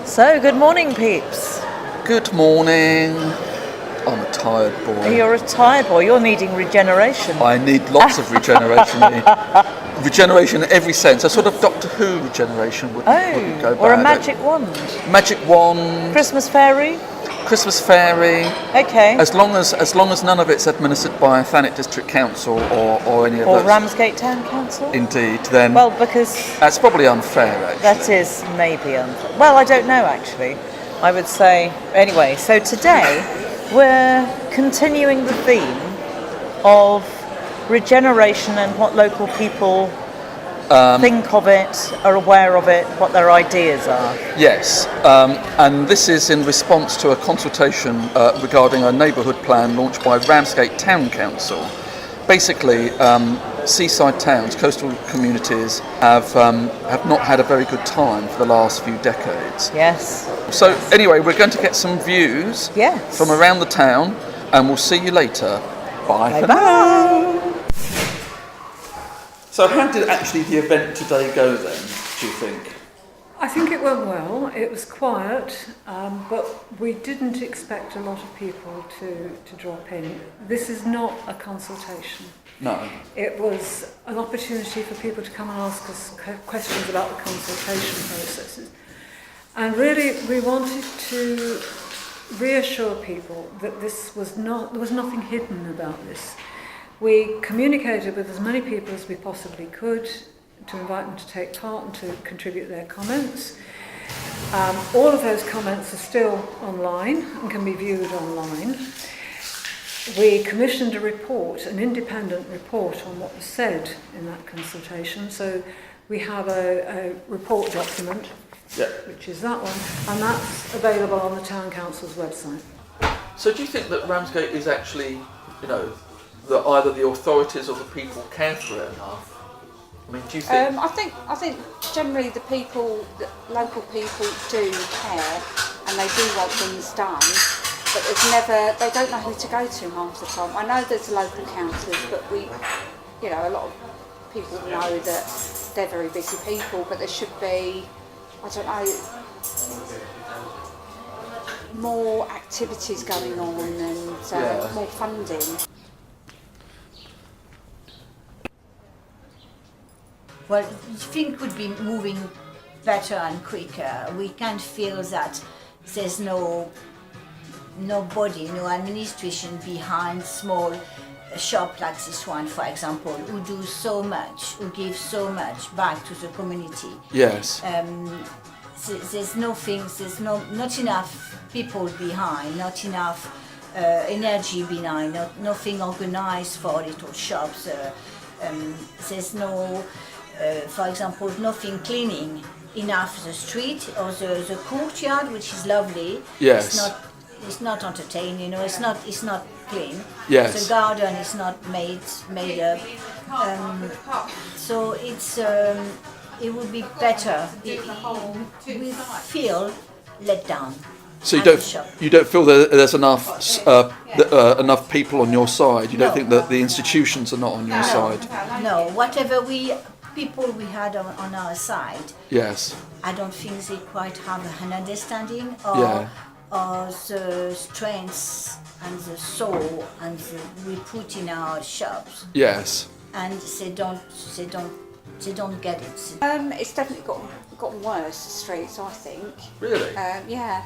So, good morning, peeps. Good morning. I'm a tired boy. You're a tired boy. You're needing regeneration. I need lots of regeneration. Regeneration in every sense. A sort of Doctor Who regeneration wouldn't go bad. Or a magic wand. Magic wand. Christmas fairy. Christmas fairy. Okay. As long as none of it's administered by Thanet District Council or any of Or those. Ramsgate Town Council. Indeed. Then. Well, because that's probably unfair. Actually. That is maybe unfair. Well, I don't know actually. I would say anyway. So today we're continuing the theme of regeneration and what local people think of it, are aware of it, what their ideas are. Yes, and this is in response to a consultation regarding a neighbourhood plan launched by Ramsgate Town Council. Basically, seaside towns, coastal communities have not had a very good time for the last few decades. Yes. So anyway, we're going to get some views from around the town, and we'll see you later. Bye. Bye. So how did actually the event today go then, do you think? I think it went well. It was quiet, but we didn't expect a lot of people to drop in. This is not a consultation. No. It was an opportunity for people to come and ask us questions about the consultation processes. And really, we wanted to reassure people that there was nothing hidden about this. We communicated with as many people as we possibly could to invite them to take part and to contribute their comments. All of those comments are still online and can be viewed online. We commissioned a report, an independent report on what was said in that consultation. So we have a report document, which is that one, and that's available on the Town Council's website. So do you think that Ramsgate is actually, that either the authorities or the people care for it enough? I mean, do you think? I think generally the local people do care, and they do want things done. But they don't know who to go to half the time. I know there's local councillors, but a lot of people know that they're very busy people. But there should be, I don't know, more activities going on and more funding. Well, things could be moving better and quicker. We can feel that there's nobody, no administration behind small shop like this one, for example, who do so much, who give so much back to the community. Yes. There's not enough people behind, not enough energy behind, nothing organized for little shops. There's no, for example, nothing cleaning enough the street or the courtyard, which is lovely. Yes. It's not entertaining, it's not clean. Yes. The garden is not made up. So it would be better. We feel let down. So you don't feel that there's enough people on your side. You don't think that the institutions are not on your side. No, whatever people we had on our side. Yes. I don't think they quite have an understanding or the strengths and the soul and we put in our shops. Yes. And they don't get it. It's definitely gotten worse, the streets, I think. Really? Yeah.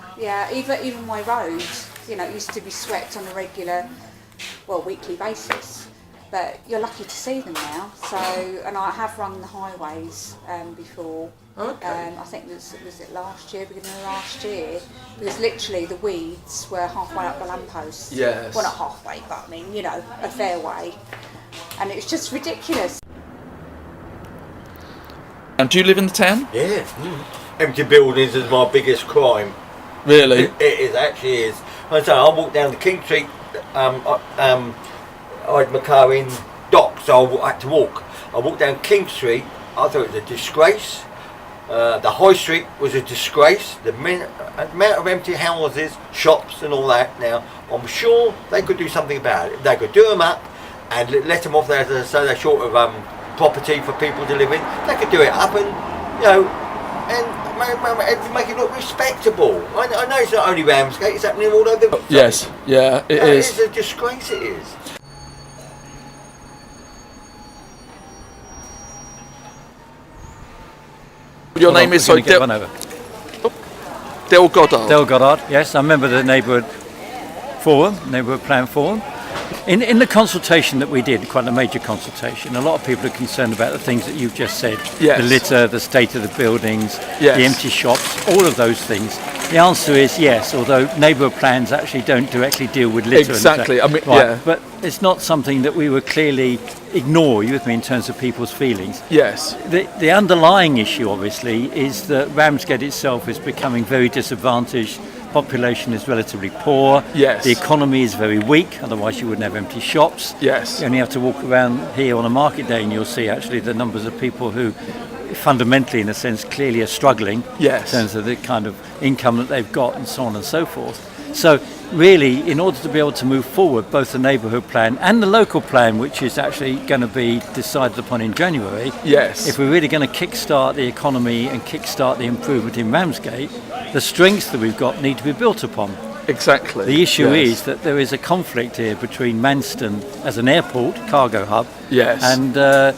Even my road, it used to be swept on a regular, weekly basis. But you're lucky to see them now. So, and I have run the highways before. Okay. I think was it last year, beginning of last year, because literally the weeds were halfway up the lamppost. Yes. Well, not halfway, but I mean, a fair way. And it was just ridiculous. And do you live in the town? Yeah. Empty buildings is my biggest crime. Really? It actually is. I say I walked down the King Street. I had my car in dock, so I had to walk. I walked down King Street. I thought it was a disgrace. The High Street was a disgrace. The amount of empty houses, shops and all that now, I'm sure they could do something about it. They could do them up and let them off there so they're short of property for people to live in. They could do it up and, and make it look respectable. I know it's not only Ramsgate, it's happening all over the place. Yes, yeah, it is. It's a disgrace, it is. Your name is, sorry, Del Goddard. Del Goddard, yes, I'm a member of the Neighbourhood Plan Forum. In the consultation that we did, quite a major consultation, a lot of people are concerned about the things that you've just said. Yes. The litter, the state of the buildings, Yes. the empty shops, all of those things. The answer is yes, although neighbourhood plans actually don't directly deal with litter. Exactly, And I mean, right, yeah. But it's not something that we would clearly ignore, you with me, in terms of people's feelings. Yes. The underlying issue, obviously, is that Ramsgate itself is becoming very disadvantaged. Population is relatively poor. Yes. The economy is very weak, otherwise you wouldn't have empty shops. Yes. You only have to walk around here on a market day and you'll see actually the numbers of people who fundamentally, in a sense, clearly are struggling Yes. in terms of the kind of income that they've got and so on and so forth. So really, in order to be able to move forward, both the neighbourhood plan and the local plan, which is actually going to be decided upon in January, Yes. if we're really going to kickstart the economy and kickstart the improvement in Ramsgate, the strengths that we've got need to be built upon. Exactly. The issue Yes. is that there is a conflict here between Manston as an airport, cargo hub, Yes. and the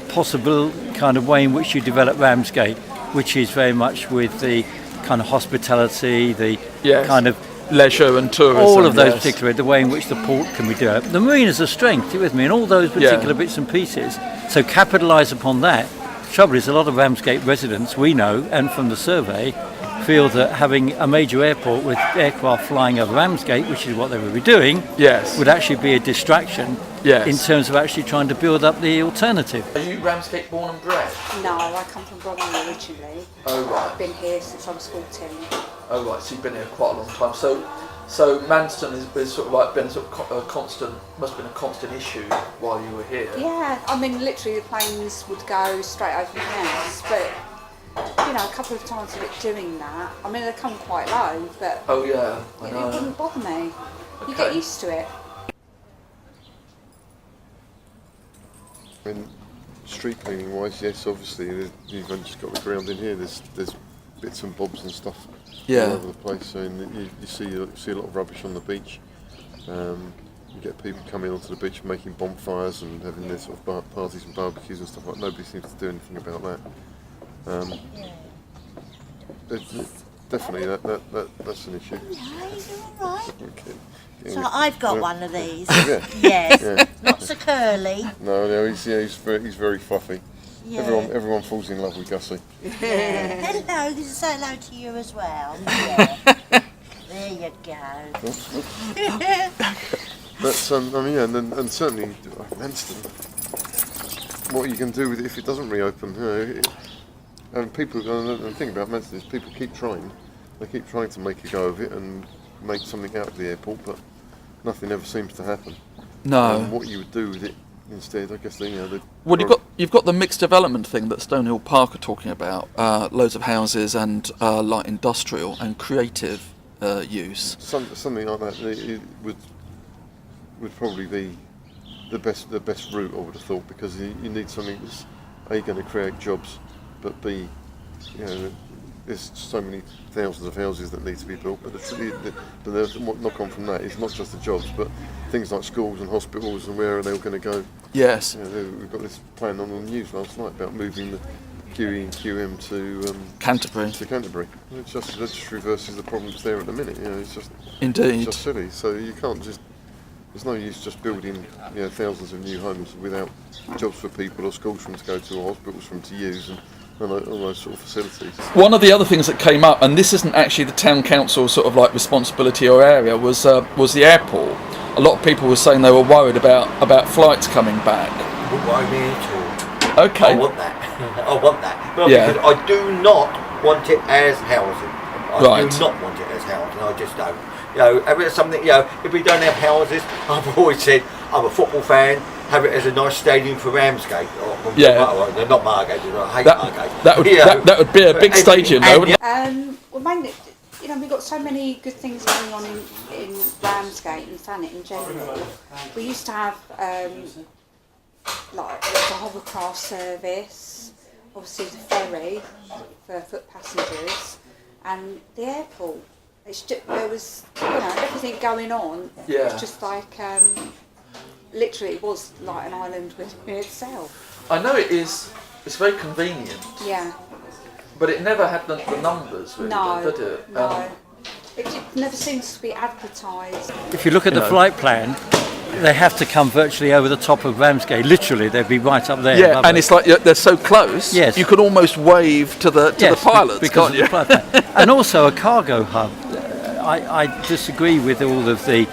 possible kind of way in which you develop Ramsgate, which is very much with the kind of hospitality, the Yes. kind of leisure and tourism. all of those yes. particular, the way in which the port can be developed. The marine is a strength, you with me, and all those particular bits and pieces. So capitalise upon that. Trouble is, a lot of Ramsgate residents, we know, and from the survey, feel that having a major airport with aircraft flying over Ramsgate, which is what they would be doing, Yes. would actually be a distraction Yes. in terms of actually trying to build up the alternative. Are you Ramsgate born and bred? No, I come from Bromley originally. Oh right. I've been here since I was 14. Oh right. So you've been here quite a long time. So Manston is sort of like been sort of a constant. Must have been a constant issue while you were here. Yeah, I mean, literally the planes would go straight over my house, but you know, a couple of times of it doing that. I mean, they come quite low, but Oh yeah. I it know. wouldn't bother me. You Okay. get used to it. I mean, street cleaning wise, yes, obviously you've only just got the ground in here. There's bits and bobs and stuff Yeah. all over the place. So you see a lot of rubbish on the beach. You get people coming onto the beach making bonfires and having their sort of parties and barbecues and stuff like that. Nobody seems to do anything about that. Definitely that's an issue. Right. Okay. So I've got one of these. Yeah. Yes. Yeah. Not so curly. No, he's very fluffy. Yeah. Everyone falls in love with Gussie. Yeah. Hello, this is say hello to you as well. Yeah. There you go. But I mean, yeah, and certainly Manston. What you can do with it if it doesn't reopen? And people, and the thing about Manston is people keep trying. They keep trying to make a go of it and make something out of the airport, but nothing ever seems to happen. No. What you would do with it instead, I guess, Well, you've got the mixed development thing that Stonehill Park are talking about. Loads of houses and light industrial and creative use. Something like that it would probably be the best route, I would have thought, because you need something that's A, going to create jobs, but B, there's so many thousands of houses that need to be built. But what knock on from that is not just the jobs, but things like schools and hospitals, and where are they all going to go? Yes. We've got this plan on the news last night about moving the QE and QM to Canterbury. It just reverses the problems there at the minute. It's just Indeed. It's just silly. So you can't just. There's no use just building thousands of new homes without jobs for people or schools for them to go to or hospitals for them to use and all those sort of facilities. One of the other things that came up, and this isn't actually the town council sort of like responsibility or area, was the airport. A lot of people were saying they were worried about flights coming back. Wouldn't worry me at all. Okay. I want that. I want that. Well, Yeah. because I do not want it as housing. I Right. do not want it as housing. I just don't. If it's something, if we don't have houses, I've always said I'm a football fan. Have it as a nice stadium for Ramsgate. Yeah. Not Margate. I hate That Margate. that would be a big stadium, though, wouldn't it? Well, mainly, we've got so many good things going on in Ramsgate and Thanet in general. We used to have like the hovercraft service. obviously the ferry for foot passengers, and the airport. It's just, there was, everything going on. Yeah. It's just like, literally, it was like an island within itself. I know it is. It's very convenient. Yeah. But it never had the numbers, really, No. did it? No. It never seems to be advertised. If you look at the flight plan, they have to come virtually over the top of Ramsgate. Literally, they'd be right up there. Yeah, and it's like they're so close. Yes. You can almost wave to the pilots, because can't you? of the flight plan. And also a cargo hub. I disagree with all of the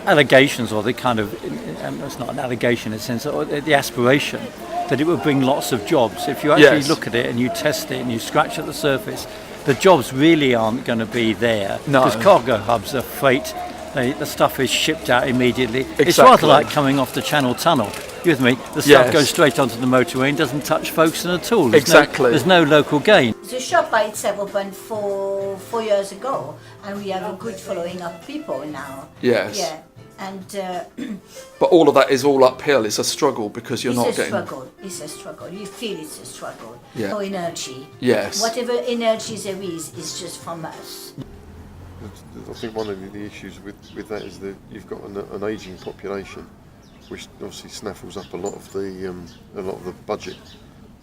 allegations, or the kind of, it's not an allegation in a sense, or the aspiration that it would bring lots of jobs. If you actually look at it and you test it and you scratch at the surface, the jobs really aren't going to be there. No. Because cargo hubs are freight, the stuff is shipped out immediately. Exactly. It's rather like coming off the Channel Tunnel. You with me? The stuff goes straight onto the motorway and doesn't touch Folkestone at all. There's no local gain. The shop by itself opened 4 years ago, and we have a good following of people now. Yes. Yeah, and But all of that is all uphill. It's a struggle because you're not getting... It's a struggle. You feel it's a struggle. Yeah. No energy. Yes. Whatever energy there is just from us. I think one of the issues with that is that you've got an ageing population, which obviously snaffles up a lot of the budget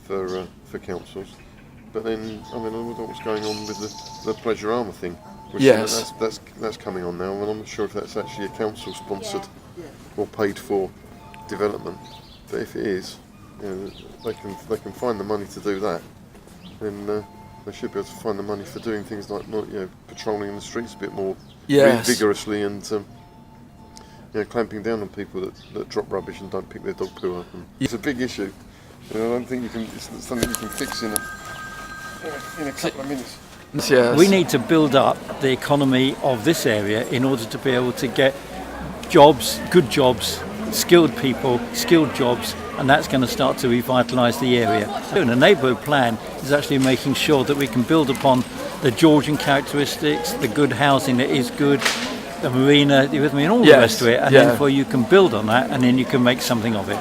for councils. But then, I mean, I don't know what's going on with the Pleasure Armour thing. Which that's coming on now, and I'm not sure if that's actually a council sponsored or paid for development. But if it is, they can find the money to do that, then they should be able to find the money for doing things like patrolling in the streets a bit more vigorously, and clamping down on people that drop rubbish and don't pick their dog poo up. And it's a big issue. I don't think it's something you can fix in a couple of minutes. Yes. We need to build up the economy of this area in order to be able to get jobs, good jobs, skilled people, skilled jobs, and that's going to start to revitalise the area. And a neighbourhood plan is actually making sure that we can build upon the Georgian characteristics, the good housing that is good, the marina, you with me, and all the rest of it, and therefore you can build on that, and then you can make something of it.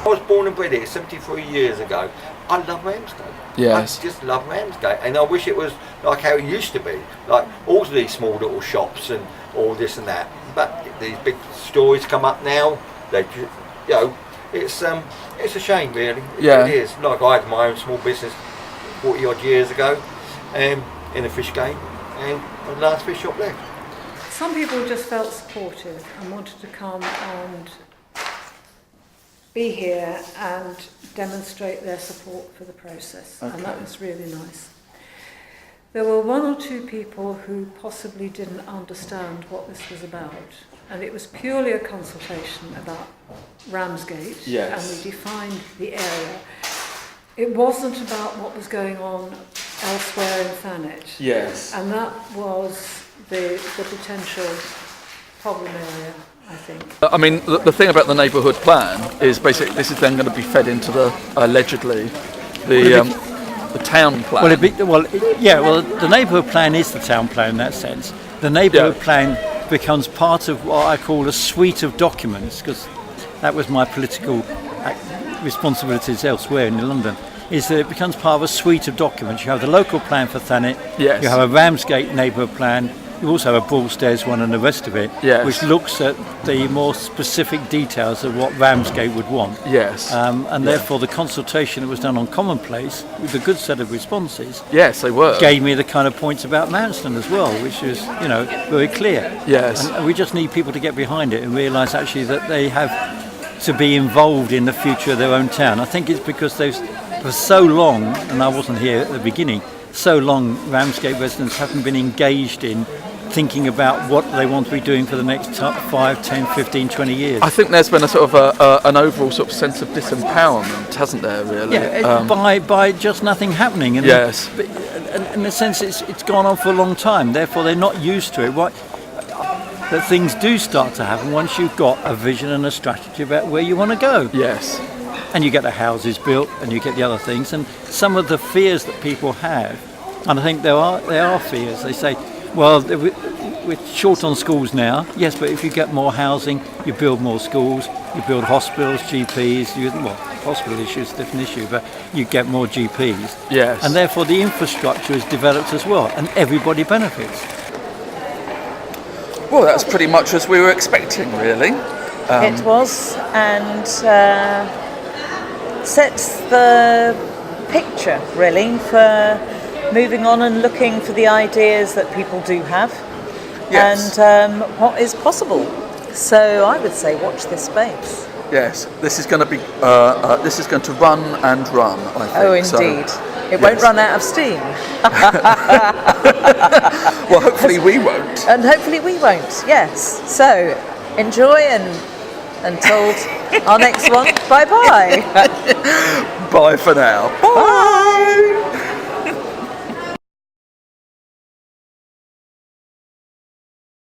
I was born and bred here 73 years ago. I love Ramsgate. Yes. I just love Ramsgate, and I wish it was like how it used to be, like all of these small little shops and all this and that. But these big stores come up now. They, it's a shame, really. Yeah. It is. Like I had my own small business 40 odd years ago, in a fish game, and the last fish shop left. Some people just felt supportive and wanted to come and be here and demonstrate their support for the process, and that was really nice. There were one or two people who possibly didn't understand what this was about, and it was purely a consultation about Ramsgate, and we defined the area. It wasn't about what was going on elsewhere in Thanet, and that was the potential problem area, I think. I mean, the thing about the neighbourhood plan is basically this is then going to be fed into the the town plan. The neighbourhood plan is the town plan in that sense. The neighbourhood plan becomes part of what I call a suite of documents, because that was my political responsibilities elsewhere in London, is that it becomes part of a suite of documents. You have the local plan for Thanet, you have a Ramsgate neighbourhood plan, you also have a Broadstairs one and the rest of it, which looks at the more specific details of what Ramsgate would want. Therefore the consultation that was done on Commonplace, with a good set of responses, they were, gave me the kind of points about Manston as well, which is, very clear. And we just need people to get behind it and realise actually that they have to be involved in the future of their own town. I think it's because for so long, and I wasn't here at the beginning, so long Ramsgate residents haven't been engaged in thinking about what they want to be doing for the next 5, 10, 15, 20 years. I think there's been a sort of an overall sort of sense of disempowerment, hasn't there, really? By just nothing happening. And in a sense, it's gone on for a long time, therefore they're not used to it. That things do start to happen once you've got a vision and a strategy about where you want to go. And you get the houses built and you get the other things, and some of the fears that people have, and I think there are fears. They say, Well, we're short on schools now, yes, but if you get more housing, you build more schools, you build hospitals, GPs, hospital issue is a different issue, but you get more GPs. Yes. And therefore the infrastructure is developed as well, and everybody benefits. Well, that's pretty much as we were expecting, really. It was, and sets the picture, really, for moving on and looking for the ideas that people do have. Yes. And what is possible. So I would say watch this space. Yes, this is going to be. This is going to run and run, I think. Oh, indeed. It won't run out of steam. Well, hopefully we won't. And hopefully we won't, yes. So enjoy, and until our next one, bye-bye. Bye for now. Bye.